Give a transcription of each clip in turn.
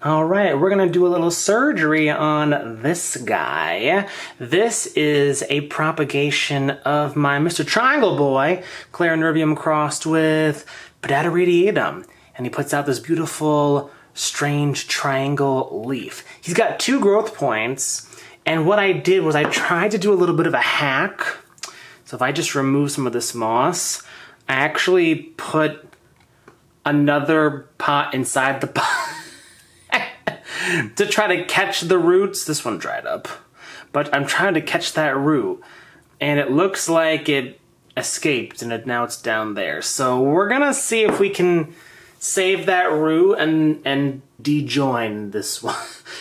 All right, we're gonna do a little surgery on this guy. This is a propagation of my Mr. Triangle Boy, Clarinervium crossed with Pedata radiatum. And he puts out this beautiful, strange triangle leaf. He's got 2 growth points, and what I did was I tried to do a little bit of a hack. So if I just remove some of this moss, I actually put another pot inside the pot. To try to catch the roots. This one dried up, but I'm trying to catch that root, and it looks like it escaped, and now it's down there. So we're gonna see if we can save that root and dejoin this one.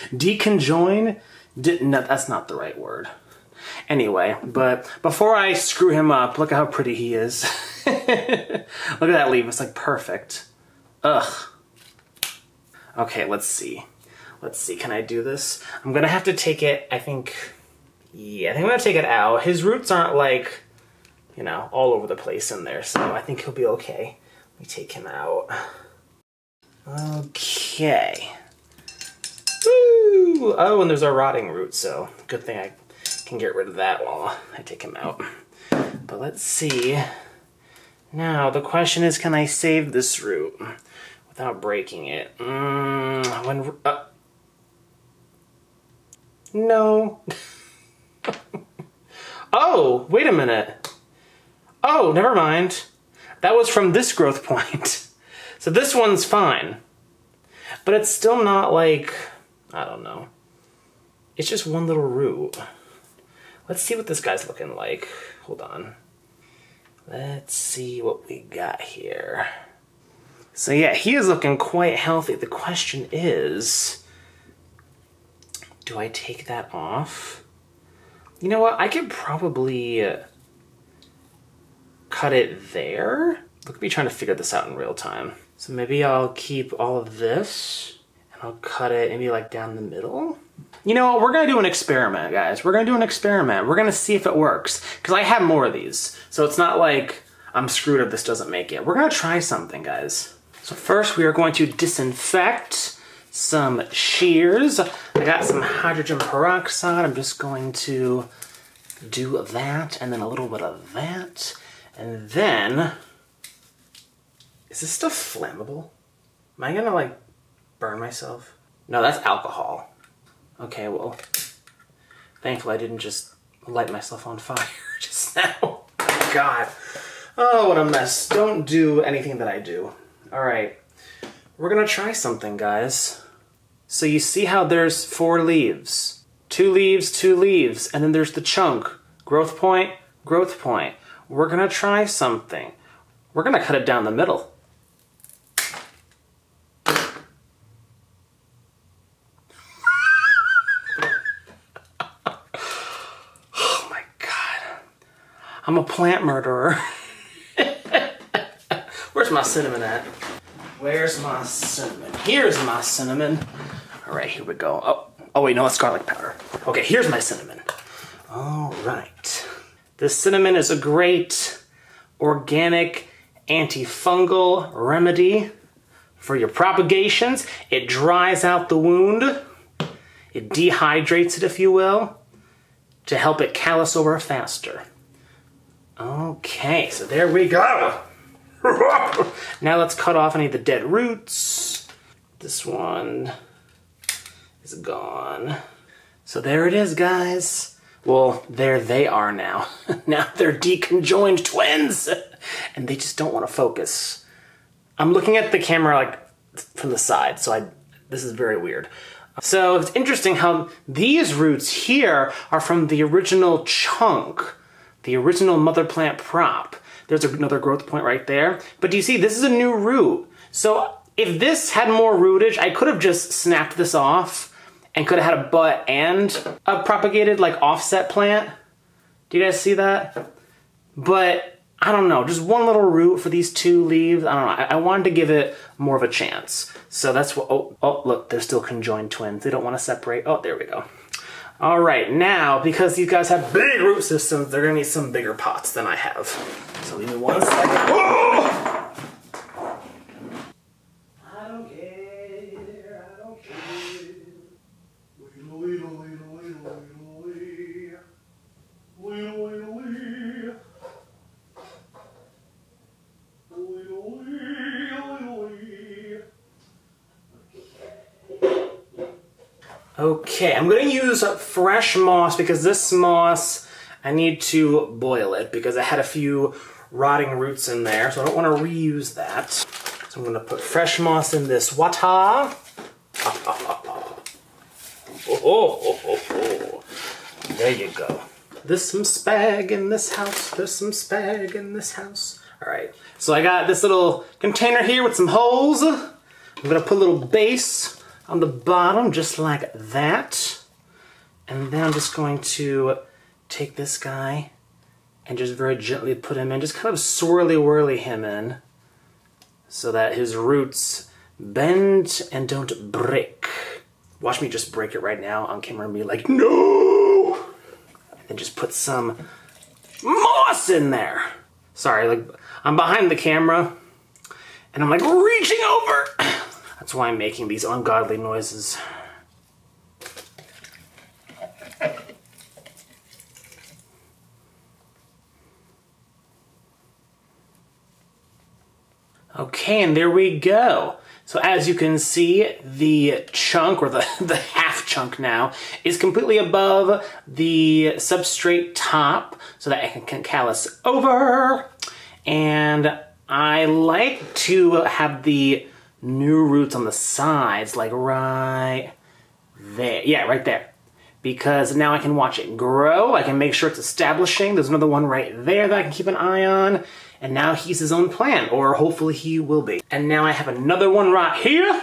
Deconjoin? No, that's not the right word. Anyway, but before I screw him up, look at how pretty he is. Look at that leaf, it's like perfect. Ugh. Okay, let's see. Let's see, can I do this? I'm gonna have to take it, I think I'm gonna take it out. His roots aren't like, you know, all over the place in there, so I think he'll be okay. Let me take him out. Okay. Woo! Oh, and there's a rotting root, so good thing I can get rid of that while I take him out. But let's see. Now, the question is, can I save this root without breaking it? No. Oh, wait a minute. Oh, never mind. That was from this growth point. So this one's fine. But it's still not like, I don't know. It's just one little root. Let's see what this guy's looking like. Hold on. Let's see what we got here. So yeah, he is looking quite healthy. The question is, do I take that off? You know what? I could probably cut it there. Look at me trying to figure this out in real time. So maybe I'll keep all of this and I'll cut it maybe like down the middle. You know what? We're gonna do an experiment, guys. We're gonna do an experiment. We're gonna see if it works. Because I have more of these. So it's not like I'm screwed if this doesn't make it. We're gonna try something, guys. So first we are going to disinfect some shears. I got some hydrogen peroxide. I'm just going to do that and then a little bit of that. And then, is this stuff flammable? Am I gonna like burn myself? No, that's alcohol. Okay, well, thankfully I didn't just light myself on fire just now. God. Oh, what a mess. Don't do anything that I do. All right. We're gonna try something, guys. So you see how there's 4 leaves. 2 leaves, 2 leaves, and then there's the chunk. Growth point, growth point. We're gonna try something. We're gonna cut it down the middle. Oh my God. I'm a plant murderer. Where's my cinnamon at? Where's my cinnamon? Here's my cinnamon. All right, here we go. Oh wait, no, it's garlic powder. Okay, here's my cinnamon. All right. This cinnamon is a great organic antifungal remedy for your propagations. It dries out the wound. It dehydrates it, if you will, to help it callus over faster. Okay, so there we go. Now let's cut off any of the dead roots. This one is gone. So there it is, guys. Well, there they are now. Now they're deconjoined twins. And they just don't want to focus. I'm looking at the camera like from the side, so this is very weird. So it's interesting how these roots here are from the original chunk, the original mother plant prop. There's another growth point right there. But do you see, this is a new root. So if this had more rootage, I could have just snapped this off and could have had a butt and a propagated like offset plant. Do you guys see that? But I don't know, just one little root for these 2 leaves. I don't know, I wanted to give it more of a chance. So that's what, oh, look, they're still conjoined twins. They don't want to separate. Oh, there we go. All right, now, because these guys have big root systems, they're gonna need some bigger pots than I have. So leave me 1 second. Whoa! I don't care, I don't care. Okay, I'm gonna use fresh moss because this moss, I need to boil it because I had a few rotting roots in there, so I don't want to reuse that. So I'm gonna put fresh moss in this water. There you go. There's some spag in this house. There's some spag in this house. All right, so I got this little container here with some holes. I'm gonna put a little base on the bottom, just like that. And then I'm just going to take this guy and just very gently put him in, just kind of swirly-whirly him in so that his roots bend and don't break. Watch me just break it right now on camera and be like, no! And then just put some moss in there. Sorry, like I'm behind the camera and I'm like reaching over. That's why I'm making these ungodly noises. Okay, and there we go. So as you can see, the chunk, or the half chunk now, is completely above the substrate top so that I can callus over. And I like to have the new roots on the sides, like right there. Yeah, right there. Because now I can watch it grow. I can make sure it's establishing. There's another one right there that I can keep an eye on. And now he's his own plant, or hopefully he will be. And now I have another one right here.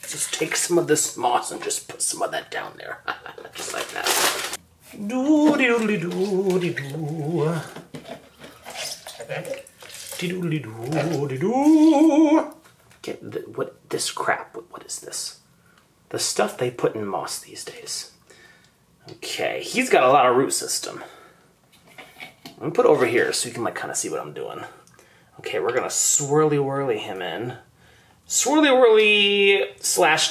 Just take some of this moss and just put some of that down there. Just like that. Doo-dee-doo-dee-doo-dee-doo. Dee-doo-dee-doo-dee-doo. What this crap, what is this? The stuff they put in moss these days. Okay, he's got a lot of root system. I'm gonna put it over here so you can like kind of see what I'm doing. Okay, we're gonna swirly whirly him in. Swirly whirly /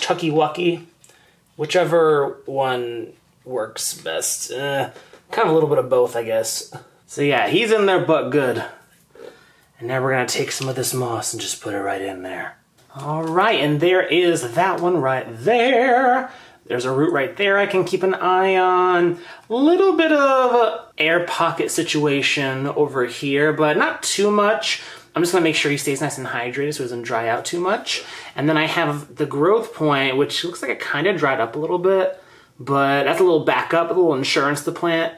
tucky wucky, whichever one works best. Kind of a little bit of both, I guess. So yeah, he's in there but good. And now we're gonna take some of this moss and just put it right in there. All right, and there is that one right there. There's a root right there I can keep an eye on. A little bit of air pocket situation over here, but not too much. I'm just gonna make sure he stays nice and hydrated so he doesn't dry out too much. And then I have the growth point, which looks like it kind of dried up a little bit, but that's a little backup, a little insurance the plant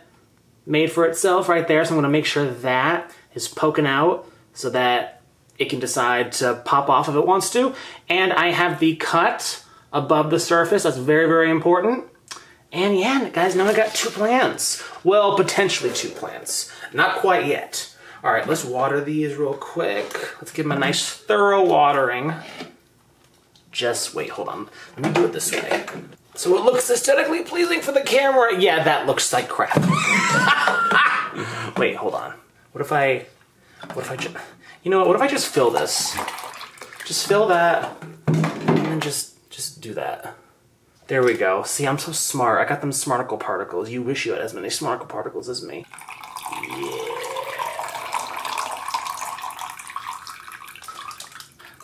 made for itself right there. So I'm gonna make sure that is poking out so that it can decide to pop off if it wants to. And I have the cut above the surface. That's very, very important. And yeah, guys, now I got 2 plants. Well, potentially 2 plants. Not quite yet. All right, let's water these real quick. Let's give them a nice thorough watering. Just wait, hold on. Let me do it this way. So it looks aesthetically pleasing for the camera. Yeah, that looks like crap. Wait, hold on. What if I you know what if I just fill this? Just fill that, and then just do that. There we go. See, I'm so smart. I got them smarticle particles. You wish you had as many smarticle particles as me. Yeah.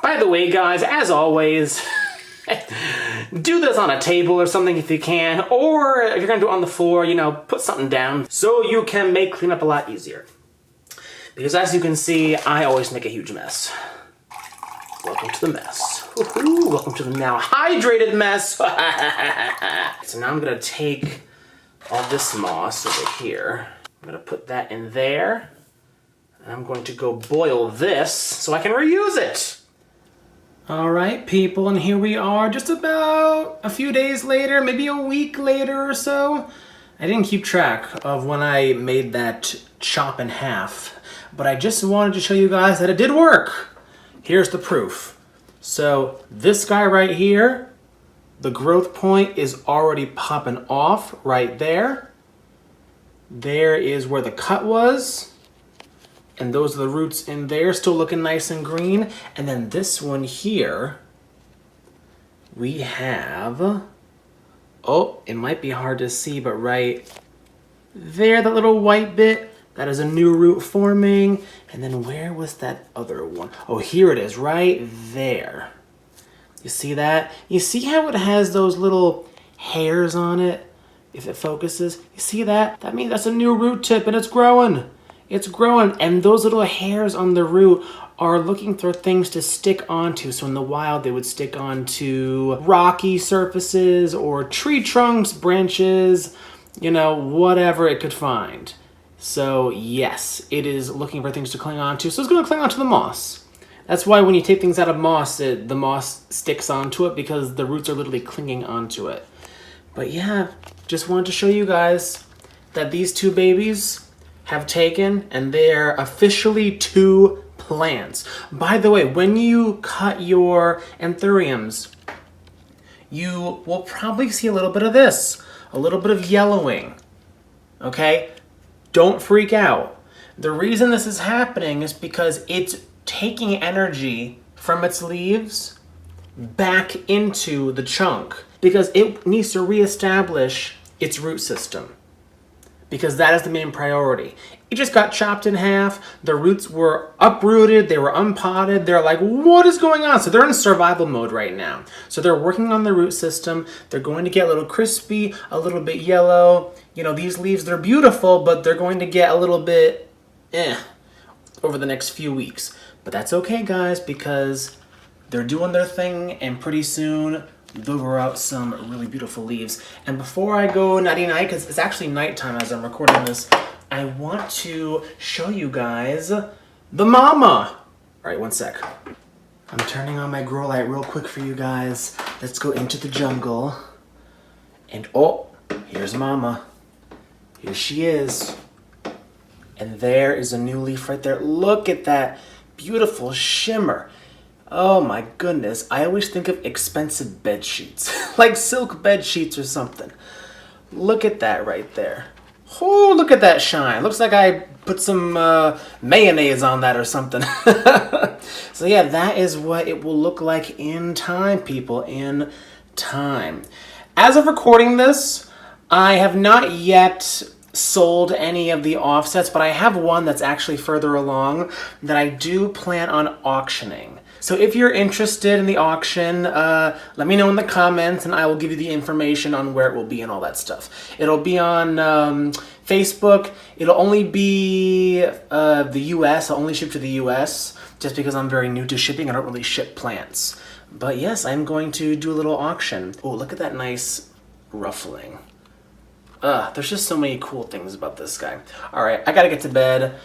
By the way, guys, as always, do this on a table or something if you can, or if you're gonna do it on the floor, you know, put something down so you can make cleanup a lot easier. Because as you can see, I always make a huge mess. Welcome to the mess. Woohoo! Welcome to the now hydrated mess. So now I'm gonna take all this moss over here. I'm gonna put that in there. And I'm going to go boil this so I can reuse it. All right, people, and here we are just about a few days later, maybe a week later or so. I didn't keep track of when I made that chop in half, but I just wanted to show you guys that it did work. Here's the proof. So this guy right here, the growth point is already popping off right there. There is where the cut was. And those are the roots in there, still looking nice and green. And then this one here, we have, oh, it might be hard to see, but right there, that little white bit, that is a new root forming. And then where was that other one? Oh, here it is, right there. You see that? You see how it has those little hairs on it. If it focuses, you see that? That means that's a new root tip and it's growing. It's growing, and those little hairs on the root are looking for things to stick onto. So in the wild, they would stick onto rocky surfaces or tree trunks, branches, you know, whatever it could find. So yes, it is looking for things to cling onto. So it's going to cling onto the moss. That's why when you take things out of moss, the moss sticks onto it because the roots are literally clinging onto it. But yeah, just wanted to show you guys that these two babies have taken, and they're officially 2 plants. By the way, when you cut your anthuriums, you will probably see a little bit of this, a little bit of yellowing, okay? Don't freak out. The reason this is happening is because it's taking energy from its leaves back into the chunk because it needs to reestablish its root system. Because that is the main priority. It just got chopped in half. The roots were uprooted. They were unpotted. They're like, what is going on? So they're in survival mode right now. So they're working on the root system. They're going to get a little crispy, a little bit yellow. You know, these leaves, they're beautiful, but they're going to get a little bit over the next few weeks. But that's okay, guys, because they're doing their thing, and pretty soon they'll grow out some really beautiful leaves. And before I go nighty-night, because it's actually nighttime as I'm recording this, I want to show you guys the mama. All right, one sec. I'm turning on my grow light real quick for you guys. Let's go into the jungle. And oh, here's mama. Here she is. And there is a new leaf right there. Look at that beautiful shimmer. Oh my goodness, I always think of expensive bed sheets, like silk bed sheets or something. Look at that right there. Oh, look at that shine. Looks like I put some mayonnaise on that or something. So yeah, that is what it will look like in time, people, in time. As of recording this, I have not yet sold any of the offsets, but I have one that's actually further along that I do plan on auctioning. So if you're interested in the auction, let me know in the comments and I will give you the information on where it will be and all that stuff. It'll be on Facebook. It'll only be the US. I'll only ship to the US just because I'm very new to shipping. I don't really ship plants. But yes, I'm going to do a little auction. Oh, look at that nice ruffling. There's just so many cool things about this guy. All right, I gotta get to bed.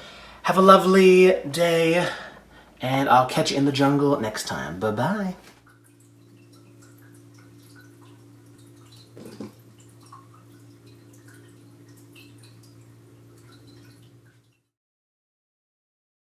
Have a lovely day. And I'll catch you in the jungle next time. Bye-bye.